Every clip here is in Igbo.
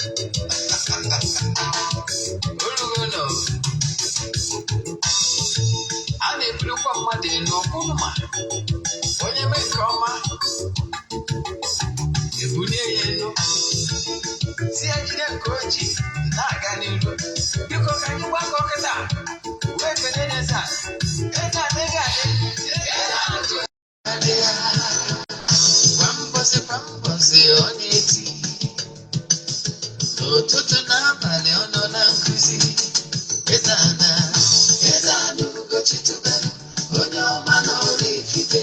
A na-ebulukwa mmadụ enu ọkpụma onye mee nke ọma ebulie ya enu si ya jide nke oji na-aga n'iru. Biko ka anyị gbakọ kịta wee kenye Eze-Ana kwambọsị ọ na-eti n'ụtụtụ n'abalị ọ nọ na nkụzi. Eze-Ana Ugochitubelu, onye ọma na oraifite,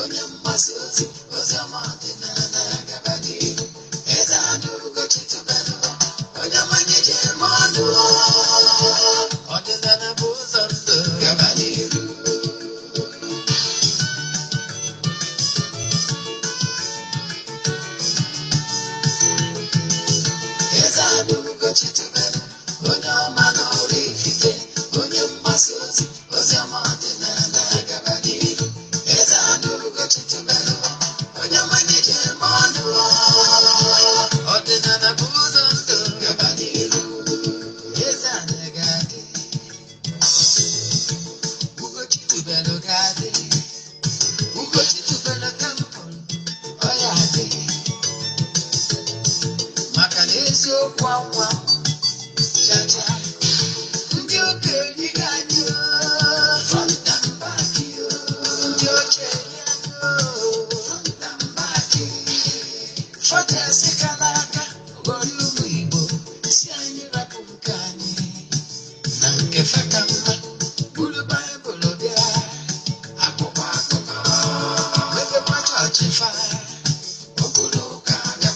onye mgbasa ozi ọma ọdịnala gaba n'ihu. Eze-Ana Ugochitubelu, onye amanye jem ọnụ, ọdịnala bụ ụzọ ndụ gaba n'ihu. Eze-Ana Ugochitubelu, onye ọma na oraifite, onye mgbasa ozi ọma ọdịnala gaba n'ihu. Eze-Ana Ugochitubelu, onye amanye jem ọnụ, ọdịnala bụ ụzọ ndụ gaba n'ihu. Eze-Ana ga-adị, Ugochitubelu ga-adị, Ugochitubelu temple ọ ya adị, maka na eziokwu anwa chacha ndị okenye ga-anyị front and back, ndị okenye front and back, fọdesi kara aka ghọrọ ụmụ Igbo si anyị rapụ nke anyị na nke feka mma buru Baịbụl bịa akụkọ mepekwa chọọchị fa okporo ụka aga.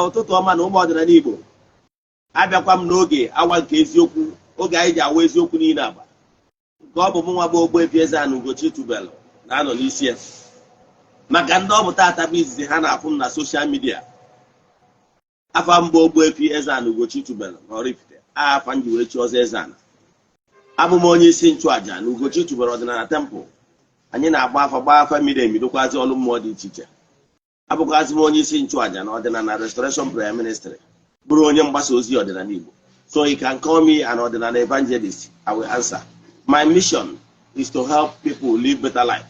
Ụtụtụ ọma na ụmụ ọdịnala Igbo, abịakwa m n'oge awa nke eziokwu, oge anyị ji awa eziokwu niile agba, nke ọ bụ mụ nwa bụ Ogbuefi Eze-Ana Ugochitubelu na-anọ n'isi ya. Maka ndị ọ bụ tata bụ izizi ha na-afụ m na soshal midia, afa mbụ Ogbuefi Eze-Ana Ugochitubelu na oraifite, afa m ji wee chi ọzọ Eze-Ana. Abụ m onye isi nchụaja na Ugochitubelu ọdịnala tempụl. Anyị na-agba afa gbaa afa miri emi, dokwazi ọrụ mmụọ dị iche iche. Abụkwazi m onye isi nchụaja na ọdịnala restoration prayer ministry, bụrụ onye mgbasa ozi ọdịnala Igbo. So you can call me an ọdịnala evangelist, I will answer. My mission is to help people live better life.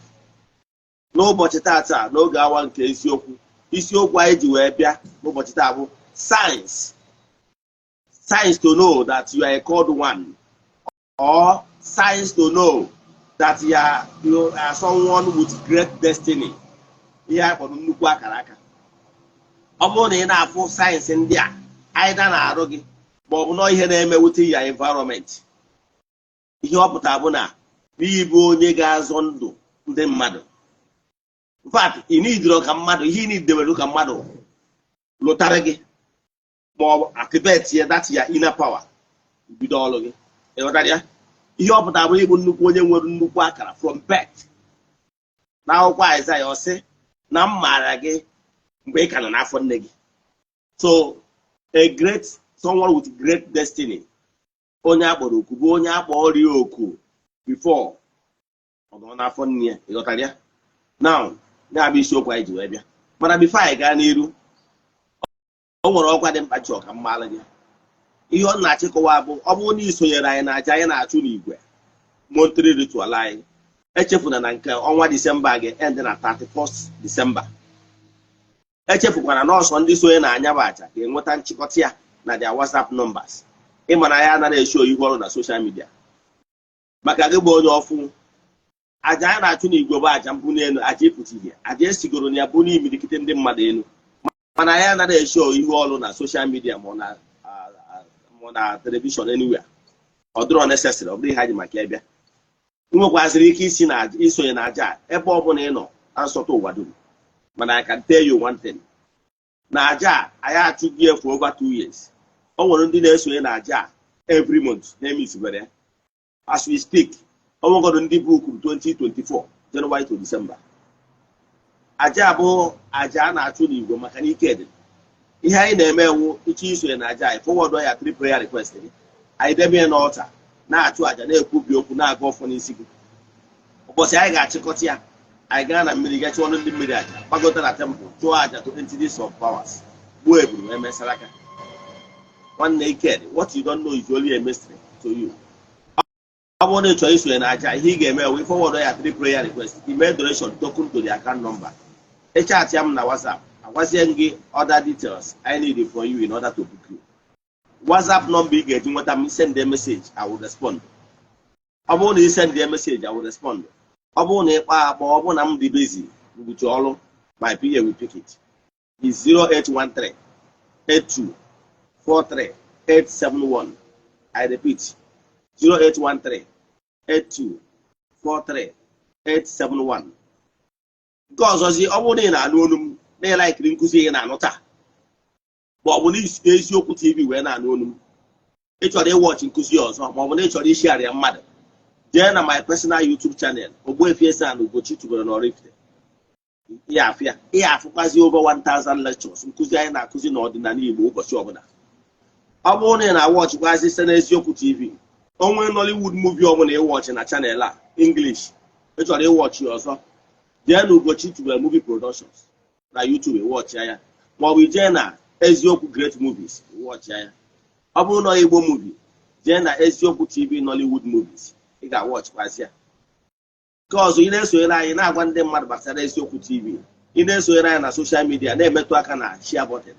N'ụbọchị tata n'oge awa nke eziokwu, isiokwu anyị ji wee bịa n'ụbọchị taa bụ science to know that you are a called one, or science to know that you are someone with great destiny. Ihe a kpọrọ nnukwu akaraka. Ọ bụrụ na ị na-afụ sayensị ndị a anyị na-arụ gị ma ọ bụ na ihe na-emewute ya environment, ihe ọ pụtara bụ na n'ịbụ onye ga-azọ ndụ ndị mmadụ. In fact, ị nidiro ka mmadụ, ihe ị nidewere ka mmadụ lụtara gị ma ọ bụ activate ya that ya inner power, bido ọrụ gị. Ịghọtara ya? Ihe ọ pụtara bụ ịbụ nnukwu onye nwere nnukwu akara from birth. N'akwụkwọ Aịzaya ọ sị na m maara gị mgbe ị ka nọ n'afọ nne gị. So someone with great destiny, onye akpọrọ oku bụ onye akpọrọ ya oku before ọ nọ n'afọ nne ya. Ịghọtara ya? Now na-abụ isiokwu anyị ji wee bịa, mana before anyị gaa n'iru, o nwere ọkwa dị mkpa chọọ ka m mara gị. Ihe ọ na-achịkọwa bụ ọ bụrụ na ị sonyere anyị na aja anyị na-achụ n'igwe monthly ritual anyị, echefuna na nke ọnwa Disemba ga-end na 31st Disemba. Echefukwana na ọsọ ndị sonye na anya bụ aja ga-enweta nchịkọta ya na their WhatsApp numbers. Ịma na ya anaghị eshi oyihu ọrụ na soshal midia. Maka gị bụ onye ọfụ, aja anyị na-achụ n'igwe bụ aja mbụ n'elu, aja ịpụta ihe, aja esigoro na ya bụ n'imirikite ndị mmadụ elu. Mana ya anaghị eshi oyihu ọrụ na soshal midia ma na telivishọn anywhere. Ọ dịrọ necessary, ọ bụrụ ihe ha ji maka ya bịa. Ị nwekwazịrị ike isonye na aja ebe ọ bụla ị nọ na nsọtụ ụwa dum. Mana I can tell you one thing, na aja anyị achụghị ya for over 2 years. O nwere ndị na-esonye na aja every month na-eme isibere. As we speak, o nwegoro ndị bụ ukwu 2024 January to December. Aja bụ aja a na-achụ n'igwe maka na ike dị. Ihe anyị na-eme ewu ịchọ isonye na aja anyị, forward ya 3 prayer request gị. Anyị debe ya n'ọta na-achụ aja, na-ekwubi okwu, na-aga ọfọ n'isi gị. Ụbọchị anyị ga-achịkọta ya, anyị gaa na mmiri ga chụọ ndị mmiri aja, gbagota na temple, chụọ aja to entities of powers. Ogbuefi Eze-Ana. One naked, what you don't know is only a mystery to you. I want to choice when I he gave me we forward a 3 prayer request. He made donation token to the account number. Chat him na WhatsApp. I was saying other details I need from you in order to book you. WhatsApp number getting what I'm send the message, I will respond. I want to send the message, I will respond. I want to I'm busy with all my PA will pick it. It's 0813 82 43 871. I repeat 0813 82 43 871. Because as you already know, they like Rinkuzi and Anota. But when it's Yoku TV, when I know them, it's what they watching Kuzios, or when it's what they share their mother. Then on my personal YouTube channel, Ogbuefi Eze-Ana Ugochitubelu and oraifite. Yeah, for quasi over 1,000 lectures. Kuzi and Kuzi ordinary Igbo, but sure. I want and I watch guys this Yoku TV. Only Nollywood movie when they watch in a channel English. It's what they watch also. Then Ugochitubelu movie productions. Na YouTube we watch ya. Ma we jena Eziokwu great movies watch ya. Ọ bụrụ na Igbo movie, jena Eziokwu TV Nollywood movies. Ị ga watch kwasị ya. Because ị na-esonyere anyị na-agwa ndị mmadụ gbasara Eziokwu TV. Ị na-esonyere anyị na social media na-emetụ aka na share button.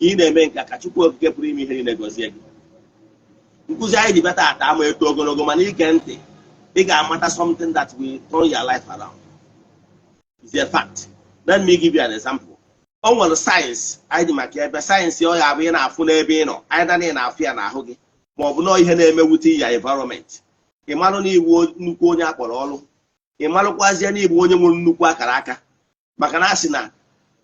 Ị na-eme nke ka Chukwu Okike pụrụ ime ihe niile gọzie gị. Nkuzi anyị dị beta ata ama eto ogologo mana ige ntị. Ị ga-amata something that will turn your life around. It's a fact. Let me give you an example. On one science, I did my care, science, you have been a full ebino, I don't in a fear na huggy. Mobuno, you name with your environment. A maloni would nukonia for all. A maloquaziani would nnukwu akaraka. Macanasina,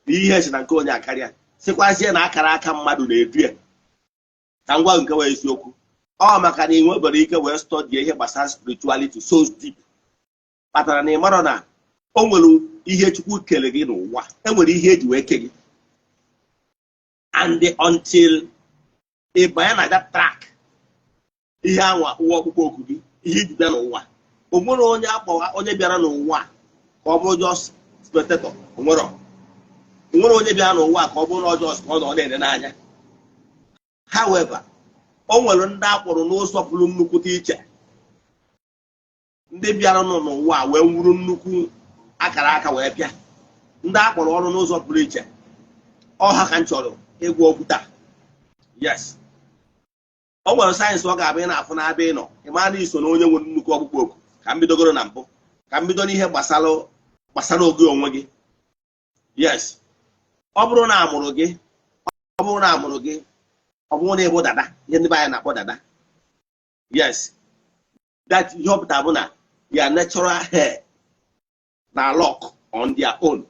the has an anconia carrier. Sequazian akaraka madu de dear. Tangwan go is yoku. Oh, Macani, Weberica were studied here by spirituality so deep. But a name Marona. Onwelu ihe Chukwu kele gị n'ụwa enwere ihe eji wee ke gị and until ị banye na that track ihe anwa ụwa ọkpụkpọ oku gị ihe iji bịa n'ụwa o nwere onye akpọwa onye bịara n'ụwa ka ọ bụrụ just spectator o nwere onye bịara n'ụwa ka ọ bụrụ na just ka ọ nọ na-ene n'anya. However, o nwere ndị akpọrọ n'ụzọ pụrụ nnukwute iche ndị bịara n'ụwa wee nwuru nnukwu akaraka wee bịa ndị akpọrọ ọrụ n'ụzọ pụrụ iche ọha ka m chọrọ ịgwa okwu taa. Yes, o nwere sayensị ọ ga-abịa na-afụ na-abịa ịnọ ịma na iso na onye nwere nnukwu ọkpụkpọ oku ka m bidogoro na mbụ ka m bido n'ihe gbasara oge onwe gị. Yes, ọ bụrụ na amụrụ gị ọ bụrụ na ịbụ dada ihe ndị be anyị na-akpọ dada. Yes, that ihe ọpụta bụ na ya natural hair na lock on their own.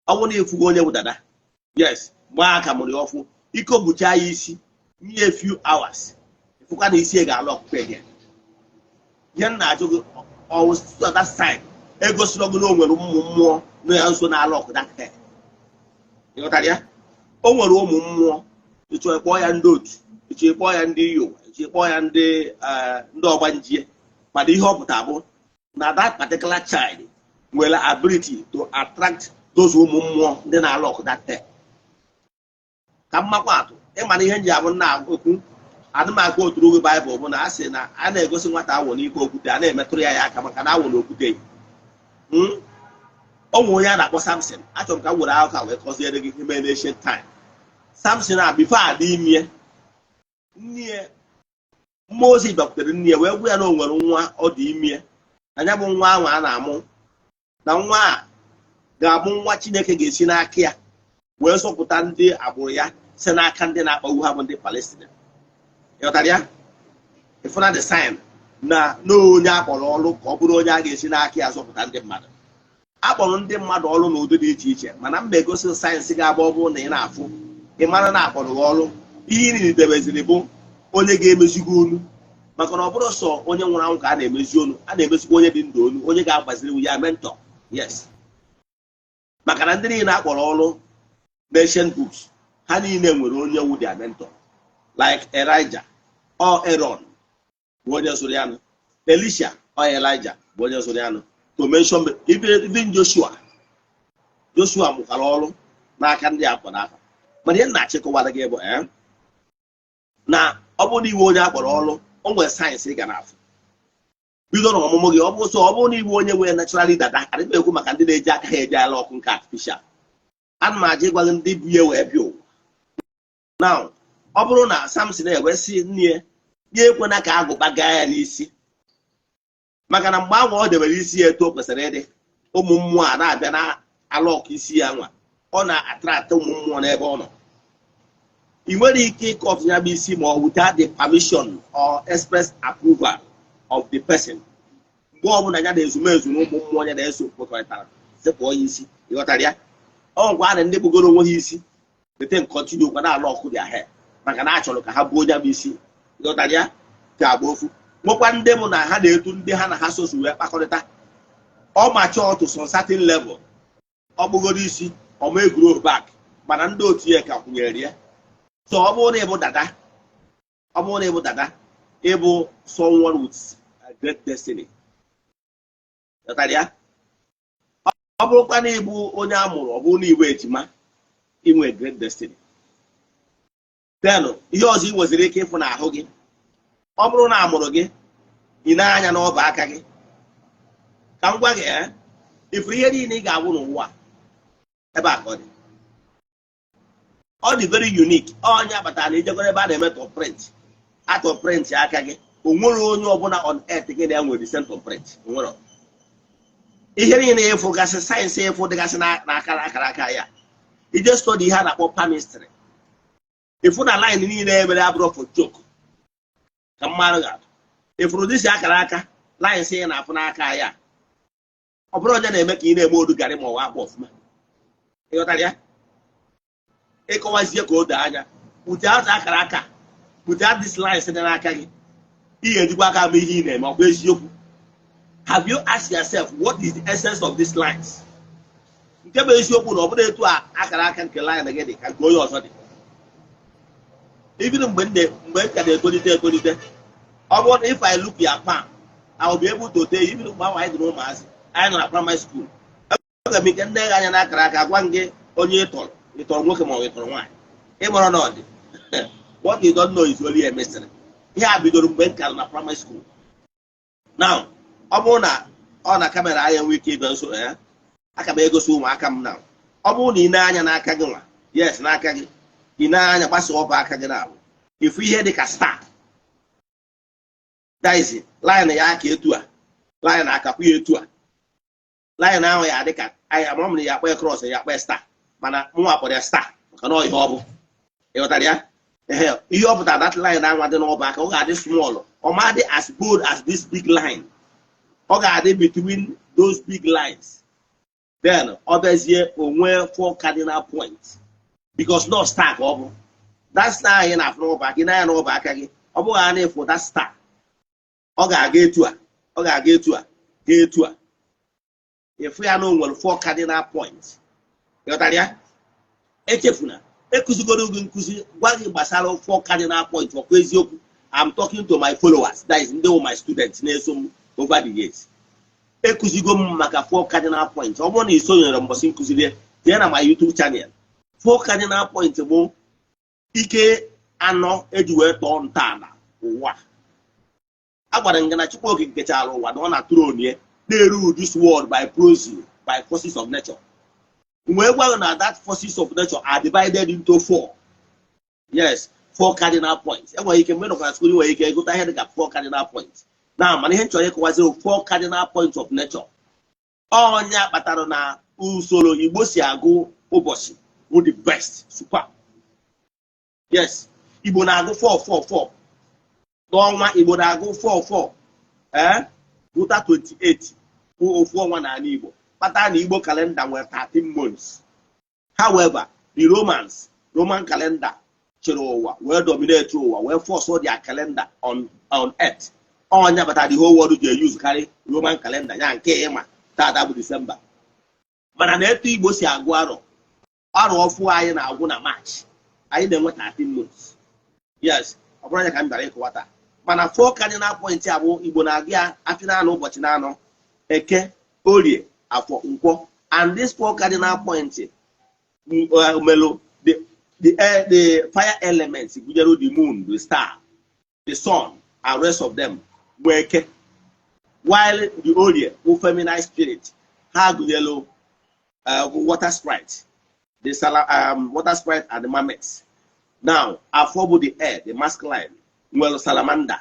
I want to go with that. Yes, Mark Amoriofu, Iko Buchai me a few hours. If you can see a lock again. Yan Najo always to that side. Ego slug more, no answer na lock that hair. You know that? Oh, more. It's a boy and dote. It's a boy and you. It's a boy and the Nobanji. But the hope table. Now that particular child will ability to attract those who more than I lock that day. Come Maquato, Emma Henja now, I don't go through the Bible when I say, I never go see what I will equal to the name of Triaka, and I will look today. Oh, Moyana was Samson. I don't come without our because they're the humanization time. Samson, before I leave near Moses, Doctor, near where we are no one or the mere. I never want one among. Na nwa ga-abụ nwa Chineke ga-esi n'aka ya wee sọpụta ndị agbụrụ ya si n'aka ndị na-akpagbu ha bụ ndị Palestine. Ịghọtara ya? Ịfụna the sign na onye akpọrọ ọrụ ka ọ bụrụ onye a ga-esi n'aka ya sọpụta ndị mmadụ. Akpọrọ ndị mmadụ ọrụ n'ụdị dị iche iche mana m na-egosi sayensị ga-abụ ọ bụrụ na ị na-afụ ị mara na akpọrọ ọrụ ihe ị nidebeziri bụ onye ga-emezigo olu maka na ọ bụrụ sọ onye nwụrụ anwụ ka a na-emezi olu a na-emezikwa onye dị ndụ olu onye ga-agbaziri ya mentor. Yes. Maka na ndị niile akpọrọ ọrụ nation books ha niile nwere onye wu their mentor like Elijah or Aaron bụ onye soro ya, Elisha or Elijah bụ onye soro ya, to mention even Joshua mụkara ọrụ n'aka ndị akpọrọ afa. mana ihe na-achịkọwara gị bụ na ọ bụrụ na iwe onye akpọrọ ọrụ o nwere sayensị ị ga na-afụ bido n'ọmụmụ gị. Ọ bụrụ na iwe onye nwere naturally dada, adịghị ekwu maka ndị na-eji aka ha eji ala ọkụ nke artificial. Ana m aja ịgwa gị ndị bụ ihe wee bịa ụwa. Na ọ bụrụ na Samson ewesị nne ya ekwena ka agụba gaa ya n'isi, maka na mgbe anwa ọ debere isi ya etu o kwesịrị ịdị, ụmụ mmụọ a na-abịa na ala ọkụ isi ya nwa, ọ na-atrata ụmụ mmụọ n'ebe ọ nọ. Ị nwere ike ịkọtụ ya bụ isi ma ọ without the permission or express approval of the person. Mgbe ọbụla ya na-ezumezu na ụmụ mmụọ ya na-eso kwekọrịtara sepụ ya isi, ịghọtara ya. Ọ ngwa na ndị bugoro onwe ha isi wete nkọntinu kwa na ala ọkụ dị ahịa maka na a chọrọ ka ha buo onye bụ isi, ịghọtara ya, ka agba ofu. Nwekwa ndị bụ na ha na-etu ndị ha na ha sosu wee kpakọrịta, ọ mature to some certain level, ọ bụgoro isi ọ ma grow back, mana ndị otu ya ka kwụnyere ya. So ọ bụrụ na ịbụ dada, ịbụ someone with a great destiny, ịghọtara ya. Ọ bụrụkwa na ịbụ onye a mụrụ, ọ bụrụ na iwe ejima, inwe great destiny. Then ihe ọzọ ị nweziri ike ịfụ n'ahụ gị, ọ bụrụ na a mụrụ gị, ị na-anya n'ọba aka gị. Ka m gwa gị ifuru ihe niile ị ga-abụ n'ụwa ebe a ka ọ dị. Ọ dị very unique. Onye abatara na ijegoro ebe a na-eme thumbprint, atọprint aka gị, o nwere onye ọbụla on earth gị na ya nwere the thumbprint. O nwere ihe niile ịfụ gasị sayensị ịfụ dịgasị na akara ya. Ije study ihe a na-akpọ palmistry, ịfụ na line niile emere abụrụ for joke ka mmadụ ga-atụ. Ịfụrụ dịsi akara aka line sị na-afụ n'aka ya, ọ bụrụ onye na-eme ka ị na-eme odu garị ma ọ akpọ ọfụma, ịghọtara ya. Ịkọwazie ka o doo anya pụta atụ akara aka, pụta this line sị n'aka gị, ihe ejikwa aka ama ihe ị na-eme ọ bụ eziokwu. Have you asked yourself what is the essence of these lines? Nke bụ eziokwu na ọ bụrụ etu akara aka nke line gị dị ka nke onye ọzọ dị. Even mgbe m ka na-etolite, ọ bụrụ na if I look your palm, I will be able to tell you. Even mgbe ahụ anyị dị n'ụmụazị, anyị nọ na primary school, aga m ike ndị gị anya n'akara aka gwa gị onye ịtọrọ nwoke ma ọ ịtọrọ nwaanyị, ịmụrụ na ọ dị. What you don't know is only a mystery. Ihe a bidoro mgbe m ka nọ na primary school. Now ọ bụrụ na ọ na kamera anya nwee ike ịbịa nso ya, aka m egosi ụmụaka m na ọ bụrụ na ị na-anya n'aka gị nwa, yes, n'aka gị, ị na-anya gbasa ọba aka gị na-abụ ifu ihe dị ka star. Daizi line ya aka etu a, line akapụ ya etu a, line ahụ ya dị ka anyị amụrụ m na ya akpọ cross, ya akpọ star, mana mụnwa kpọrọ ya star maka na ihe ọ bụ, ịghọtara ya. Ihe ọ pụtara that line ahụ dị n'ọba aka, ọ ga-adị small, ọ ma dị as bold as this big line. Ọ ga-adị between those big lines. Then ọ bịazie onwe 4 cardinal points because no star ka ọ bụ. That star anyị na-afụ n'ọba aka, na ya n'ọba aka gị, ọ bụghị a na-efu that star. Ọ ga-aga etu a, ọ ga-aga etu a, ga etu a. Efu ya na o nwere 4 cardinal points. Ịghọtara ya? Echefuna, ekụzigoro gị nkụzi gwa gị gbasara 4 cardinal points ọkwa eziokwu. I'm talking to my followers, that is ndị my students na-eso m over the years. Ekụzigo m maka 4 cardinal points. Ọ bụrụ na ị sonyere mbọsị nkụziri jee na my YouTube channel. 4 cardinal points bụ ike anọ eji wee tọọ ntọala ụwa. A gwara m gị na Chukwu Okike kechara ụwa na ọ na throne ya na-eru this world by process, by forces of nature. Mgbe gwa na that forces of nature are divided into 4. Yes, 4 cardinal points. Enwere ike mgbe nọkwa na school nwere ike ịgụta ihe dịka 4 cardinal points. Na mana ihe nchọrọ ịkọwazi 4 cardinal points of nature. Onye kpatara na usoro Igbo si agụ ụbọchị bụ the best, super. Yes, Igbo na-agụ 444. N'ọnwa Igbo na-agụ 44. Gụta 28 bụ ofu ọnwa n'ala Igbo. Kpatara na Igbo calendar nwere 13 months. However, the Roman calendar chịrị ụwa wee dominate ụwa wee force their calendar on earth. Onye bata the whole world ji use carry Roman calendar ya nke ịma taa bụ December. Mana na etu Igbo si agụ arọ ọfụ anyị na-agwụ na March. Anyị na-enwe 13 months. Yes, ọ bụrụ ya ka m bịara ịkọwata. Mana 4 cardinal points abụ Igbo na-agụ ya afị na-anọ ụbọchị na-anọ Eke, Orie, Afọ, Nkwọ. And these 4 cardinal points melo the air, the fire elements, the moon, the star, the sun, and rest of them work. While the Orie, who feminine spirit, have the yellow water sprite, the water sprite and the mammets. Now, Afrobo the air, the masculine, well salamander.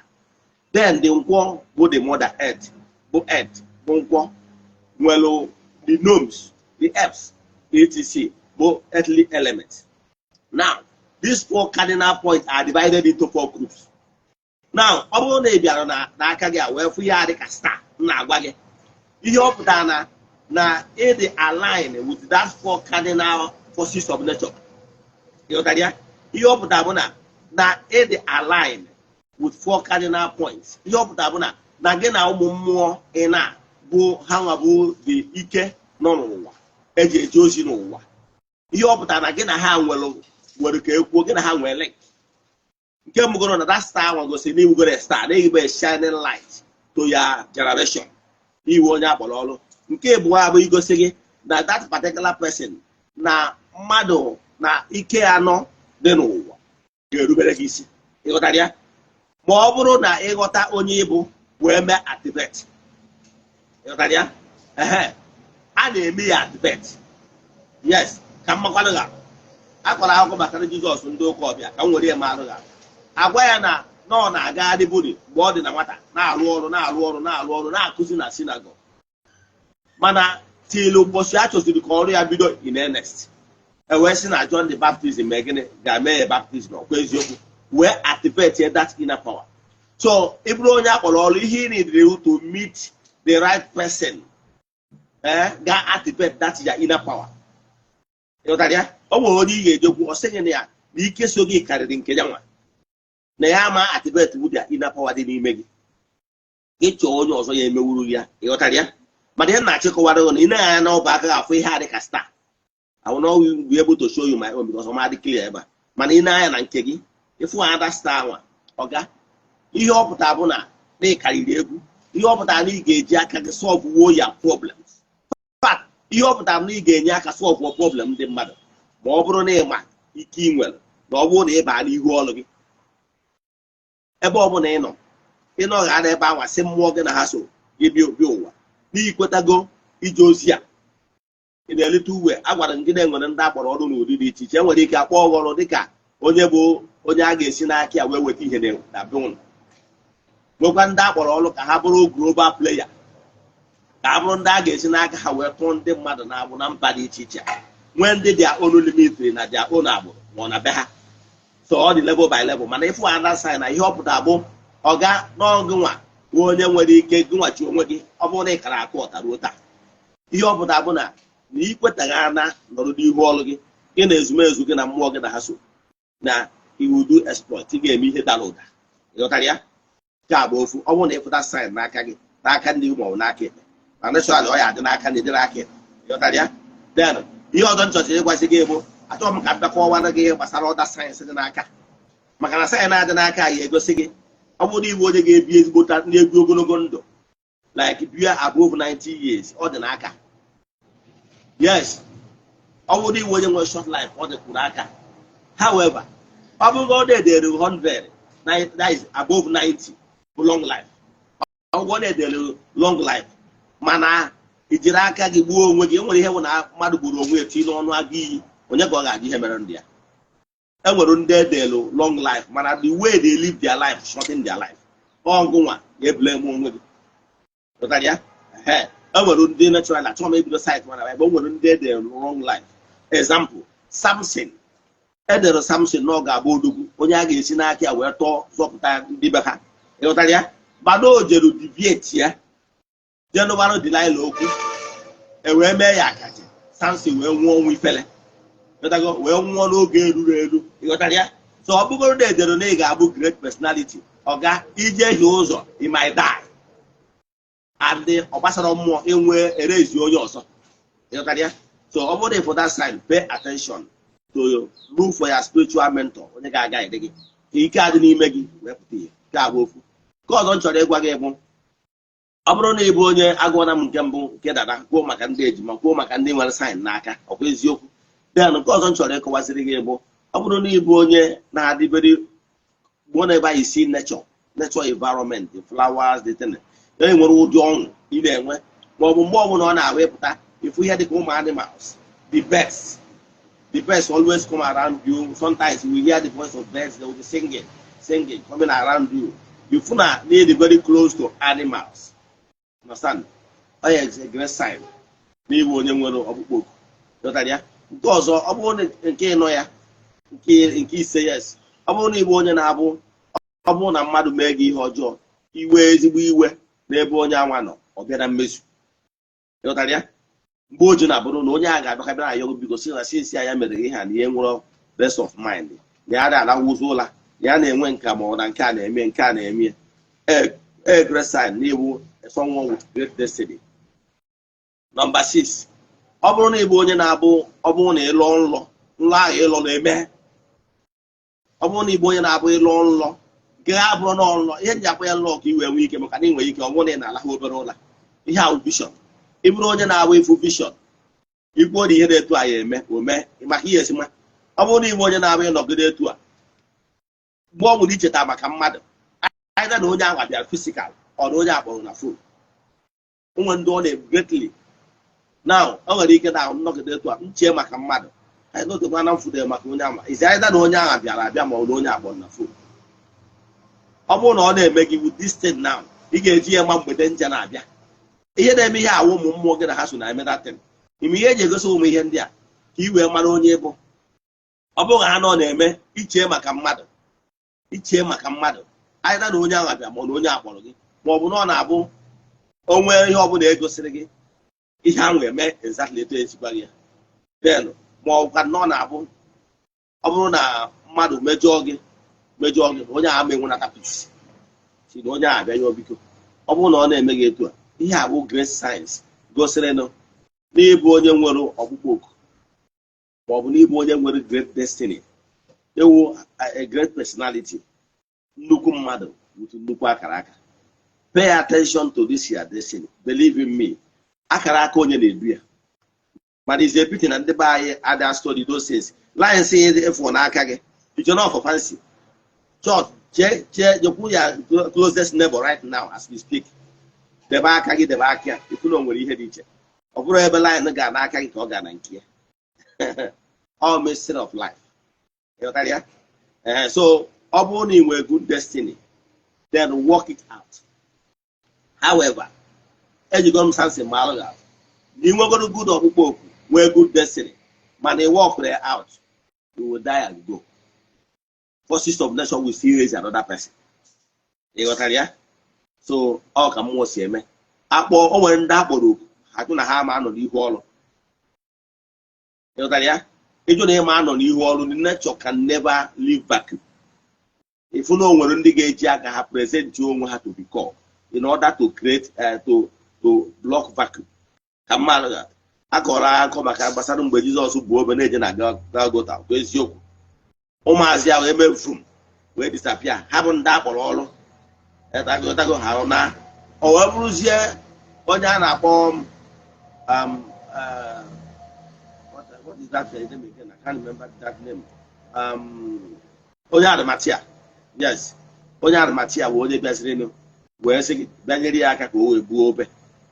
Then the Nkwo, the mother earth, Nkwo, well the gnomes, the apes, etc. Both earthly elements. Now, these 4 cardinal points are divided into 4 groups. Now, ọ bụrụ na ị bịara n'aka gị a wee fụ ya dị ka star na-agwa gị ihe ọ pụtara na ịdị align with that 4 cardinal forces of nature. Ịghọtara ya? Ihe ọ pụtara bụ na ịdị align with 4 cardinal points. Ihe ọ pụtara bụ na gị na ụmụ mmụọ ị na-bụ ha nwa bụ the ike nọ n'ụwa eji eje ozi n'ụwa. Ihe ọ pụtara na gị na ha nwere ka ekwuo gị na ha nwere link. Nke mbụ na that star nwa gosi na iwugoro star na igbe shining light to your generation. Iwe onye akpọrọ ọrụ. Nke abụọ abụ igosi gị na that particular person na mmadụ na ike anọ dị n'ụwa ga-erubere gị isi. Ịghọtara ya? Ma ọ bụrụ na ịghọta onye ịbụ wee mee activate. Ịghọtara ya? A na-eme ya activate. Yes, ka mmakwanụ ga akọrọ akụkọ gbasara Jizọs ndị ụka ọbịa ka m were ya marụ ga agwa ya na ọ na-agagharị bụri mgbe ọ dị na nwata na-arụ ọrụ na-akụzi na synagogue. Mana till ụbọchị a chọsiri ka ọrụ ya bido in earnest. Wee sị na John the Baptist megịnị ga-eme ya baptizim ọkwa eziokwu wee activate that inner power. So ị bụrụ onye akpọrọ ọrụ ihe ị na-edere to meet the right person ga-activate that your inner power. Ịghọtara ya? Ọ nwere onye ị ga-ejekwu ọ sịghị na ya na ike so gị karịrị nke ya nwa na ya ma activate with your inner power dị n'ime gị. Ịchọ onye ọzọ ya emewuru ya. Ịghọtara ya? Mana ihe na-achịkọwara na ị na-anya na ọba aka ga-afụ ihe adị ka star. I will not be able to show you my own because I'm already clear ebe a. Mana ị na-anya na nke gị ịfụ ada star nwa ọga ihe ọ pụtara bụ na ị karịrị egwu. Ihe ọ pụtara na ị ga-eji aka gị solve your problems. In fact, ihe ọ pụtara na ị ga-enye aka solve problem ndị mmadụ ma ọ bụrụ na ị ma ike ị nwere na ọ bụrụ na ị baa n'ihu ọrụ gị. Ebe ọ bụla ị nọ ghara ebe anwa sị mmụọ gị na ha so ebi obi ụwa n'ikwetago ije ozi a ị na-elite uwe agwara gị na-enwere ndị akpọrọ ọrụ n'ụdị dị iche iche. Enwere ike akpọ ọrụ dịka onye bụ onye a ga-esi n'aka ya wee weta ihe na be ụlọ. Nwekwa ndị akpọrọ ọrụ ka ha bụrụ global player, ka ha bụrụ ndị a ga-esi n'aka ha wee tụọ ndị mmadụ na-agbụ na mba dị iche iche. Nwee ndị dị own limit na their own agbụrụ ma ọ na be ha. So ọ dị level by level. Mana ịfụ ada sign na ihe ọ pụtara bụ ọga n'ọgụ nwa bụ onye nwere ike gịnwachi onwe gị ọ bụrụ na ị kara akụ ọta ruo taa. Ihe ọ pụtara bụ na ị kwetaghị ana nọrọ n'ihu ọrụ gị gị na ezumezu gị na mmụọ gị na ha so na iwudu exploit ị ga-eme ihe dara ụda. Ịghọtara ya? Nke a bụ ofu. Ọ bụrụ na ịfụta sign n'aka gị n'aka ndị ma ọ bụ n'aka ekpe na naturally ọ ya adị n'aka ndị dị n'aka ekpe. Ịghọtara ya? Then ihe ọzọ nchọchiri ịgwazi gị bụ achọghị m ka mbịakọwara gị gbasara ọda sayensị dị n'aka maka na sayensị na-adị n'aka ya egosi gị ọ bụrụ iwu onye ga-ebi ezigbo ndị ebi ogologo ndụ like bia above 90 years ọ dị n'aka. Yes, ọ bụrụ iwu onye nwere short life ọ dịkwuru aka. However, ọ bụrụ ọ na-edere 100 that is above 90 bụ long life. Ọ bụrụ na-edere long life mana ijiri aka gị gbuo onwe gị. Enwere ihe bụ na mmadụ gburu onwe ya tinye n'ọnụ agụ iyi onye ka ọ ga-adị ihe mere ndị ya. Enwere ndị edelu long life mana the way they live their life shorten their life. Ọ ngụnwa ga-ebule m onwe gị. Pụtara ya? Enwere ndị natural achọghị m ebido site mana ebe o nwere ndị edelu long life. Example, Samson. Edere Samson na ọ ga-abụ odogwu onye a ga-esi n'aka ya wee tọọ zọpụta ndị be ha. Ịghọtara ya? Mana o jere deviate ya jenụbarụ Delilah okwu wee mee ya akaje. Samson wee nwụọ ọnwụ ifele. Ịghọtago? Wee nwụọ n'oge eruru eru. Ịghọtara ya? So ọ bụgoro na edere na ị ga-abụ great personality ọga ije hie ụzọ ị might die and ọ gbasara mmụọ enwee erezi onye ọzọ. Ịghọtara ya? So ọ bụrụ na for that sign pay attention to look for your spiritual mentor onye ga-aga ide gị ka ike adị n'ime gị wepụta ihe. Nke a bụ ofu. Nke ọzọ m chọrọ ịgwa gị bụ ọ bụrụ na ị bụ onye agụọna m nke mbụ nke dada kwuo maka ndị ejima kwuo maka ndị nwere sign n'aka ọkwa eziokwu. Then nke ọzọ m chọrọ ịkọwasịrị gị bụ ọ bụrụ na ịbụ onye na-adịbere whenever you see nature environment, the flowers, the thing, e nwere ụdị ọṅụ ị na-enwe ma ọ bụ mgbe ọbụla ọ na-awepụta ifu ihe dịka ụmụ animals, the birds always come around you. Sometimes you hear the voice of birds, they will be singing coming around you. You feel need very close to animals. Understand? Oh, yeah, it's a great sign. N'ịbụ onye nwere ọkpụkpọ oku. Dọtara ya. Nke ọzọ, ọ bụrụ nke ịnọ ya, nke ise yes. Ọ bụrụ na ịbụ onye na-abụ ọ bụrụ na mmadụ mee gị ihe ọjọọ, iwe ezigbo iwe n'ebe onye anwa nọ, ọ bịa na mmezu. Dọtara ya. Mgbe o ji na-abụrụ na onye a ga-abịakabịa na ya biko si na sinsi ya mere ihe ha na ihe nwere rest of mind, na ya na-alawụzi ụla, ya na-enwe nka ma ọ na nke a na-eme nke a na-eme a great sign na ịbụ someone with great destiny. Number 6, ọ bụrụ na ịbụ onye na-abụ ọ bụrụ na ịlọ nlọ ahụ ịlọ na-eme, ọ bụrụ na ịbụ onye na-abụ ịlọ nlọ gaa abụrụ na ọnlọ ihe ji akwa ya nlọ ka iwe nwee ike maka na ị nwere ike ọ bụrụ na ị na-alahụ obere ụla, ihe ahụ vision. Ị bụrụ onye na-abụ ifu vision, ikwuo na ihe na-etu a ya eme ome maka ihe esima. Ọ bụrụ na ịbụ onye na-abụ ịnọgide etu a mgbe ọ nwere icheta maka mmadụ aịza na onye ahụ abịara fisikal ọ na onye akpọrọ na fon, onwe ndị ọ na-greatly now ọ nwere ike na nnọgide etu a nchee maka mmadụ anyị n'otekwa na mfude maka onye ama izi aịza na onye ahụ bịara abịa ma ọ na onye akpọrọ na fon. Ọ bụrụ na ọ na-eme gị with this thing now, ị ga-eji ya ma mgbede nje na-abịa ihe na-eme ihe awụ ụmụ mmụọ gị na ha so na-eme datin ime ihe eji egosi ụmụ ihe ndị a ka ị wee mara onye bụ. Ọ bụghị ha nọ na-eme ichee maka mmadụ aịza na onye ahụ abịa ma ọ na onye akpọrọ gị ma ọ bụ na ọ na-abụ onwe ihe ọbụla egosiri gị ihe ahụ eme exactly etu esikwa gị ya then ma ọ bụkwa na ọ na-abụ ọ bụrụ na mmadụ mejọọ gị na onye ahụ ma enwenata peace si na onye ahụ abịa ya obiko. Ọ bụrụ na ọ na-eme gị etu a ihe a bụ great signs gosiri n'ịbụ onye nwere ọkpụkpọ oku ma ọ bụ n'ịbụ onye nwere great destiny, ewu a great personality, nnukwu mmadụ with nnukwu akara aka. Pay attention to this your destiny, believe in me. Akara aka onye na-edu ya mana izi epiti na ndị be anyị ada study those things lines efu n'aka gị ijo na of fancy church jekwu ya closest neighbor right now as we speak. Debe aka gị debe aka ya ifu na o nwere ihe dị iche, ọ bụrụ ebe line ga n'aka gị ka ọ ga na nke ya. All mystery of life. So ọ bụrụ na ị nwere good destiny then work it out. However, ejigo m sansi malụ ga ị nwegoro good ọkpụkpọ oku nwee good destiny mana ị work it out, you will die and go. Forces of nature will still raise another person. Ị ghọtara ya? So ọ ka mmụọ si eme. O nwere ndị akpọrọ oku atụ na ha ma anọ n'ihu ọrụ. Ị ghọtara ya? Ịjụ na ịma anọ n'ihu ọrụ, the nature can never live vacuum. Ifu na o nwere ndị ga-eji aka ha present onwe ha to be called in order to create to block vacuum. Ka mmadụ akọrọ akọ maka gbasara mgbe Jizọs bụ obe na-eje na Golgotha bụ eziokwu. Ụmụazị ahụ emefum wee disappear, ha bụ ndị akpọrọ ọrụ etago ha na o wee bụrụzie onye a na-akpọ what is that name again? I can't remember that name. Onye Arimatia. Yes, onye Arimatia bụ onye bịaziri wee sị gị bịanyere ya aka ka o wee buo obe.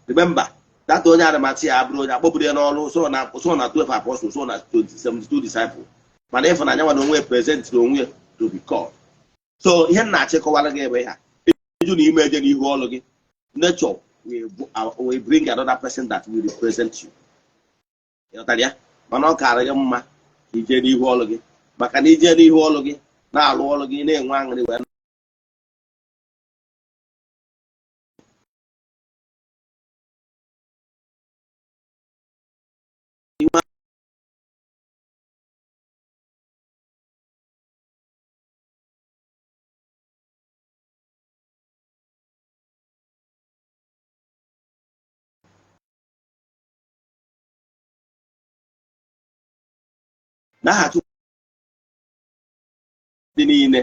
Remember that onye Arimatia abụrụ onye akpọburu ya n'ọrụ so na 12 apostles, so na 72 disciples. Mana ịfụnanya nwa na onwe present na onwe to be called. So ihe m na-achịkọwara gị ebe ha ịjụ na ime eje n'ihu ọrụ gị, nature will bring another person that will represent you. Ịghọtara ya? Mana ọ kaara gị mma ka ije n'ihu ọrụ gị maka na ije n'ihu ọrụ gị na-alụ ọrụ gị na-enwe aṅụrị wee n'aha ndị niile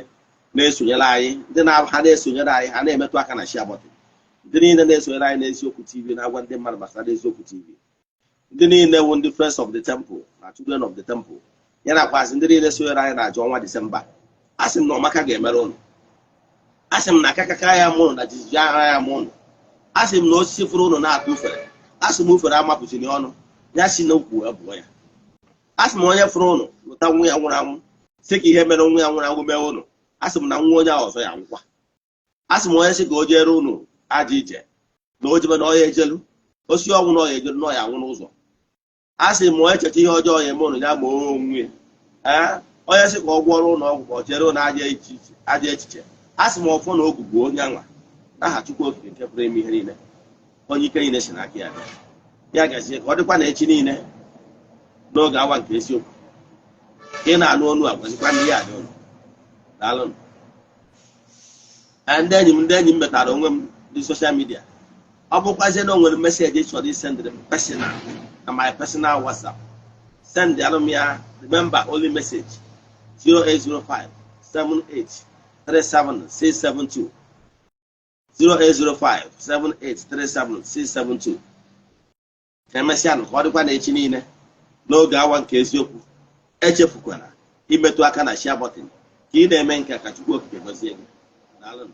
na-esonyere anyị, ndị ha na-esonyere anyị ha na-emetụ aka na share button, ndị niile na-esonyere anyị n'eziokwu TV na-agwa ndị mmadụ gbasara eziokwu TV, ndị niile wụ ndị friends of the temple na children of the temple, ya nakwazi ndị niile sonyere anyị na-ajụ ọnwa Disemba. Asị m na ọmaka ga-emere ụnụ, asị m na akakaka ya mụrụ na jijiji agha ya mụrụ, asị m na osisi fụrụ ụnụ na-atụ ufere, asị m ufere amapụchiri ọnụ ya si n'ukwu abụọ ya. Asị m onye fụrụ ụnụ lụta nwa ya nwụrụ anwụ sị ka ihe mere nwa ya nwụrụ anwụ mee ụnụ, asị m na nwa onye ahụ ọzọ ya nkwa. Asị m onye sị ka o jere ụnụ aja ije na o jebe na ọya ejelu, osi ọnwụ na ọya ejelu na ọya anwụ n'ụzọ. Asị m onye cheta ihe ọjọọ ya eme ụnụ ya ma onwe ya. Onye sị ka ọ gwọrọ ụlọ ọgwụ ka ọ chere ụnụ aja echiche, asị m ọfọ na ogwugwu onye anwa n'aha Chukwu Okike nke pụrụ ime ihe niile, onye ike niile si n'aka ya ya gazie. Ka ọ dịkwa na echi niile n'oge awa nke eziokwu ka ị na-anụ ọnụ a gwazikwa ndị ya adị ụnụ. Daalụ. Ndị enyi m metara onwe m dị soshal midia, ọ bụkwazie na o nwere meseji chọrọ isendịrị m personal na my personal WhatsApp, send alụ m ya. Remember only message 0805 78 37 672 0805 78 37 672. Ka emesịa ka ọ dịkwa na echi niile n'oge awa nke eziokwu. Echefukwala imetụ aka na share button ka ị na-eme nke ka Chukwu Okike gọzie gị. Daalụ.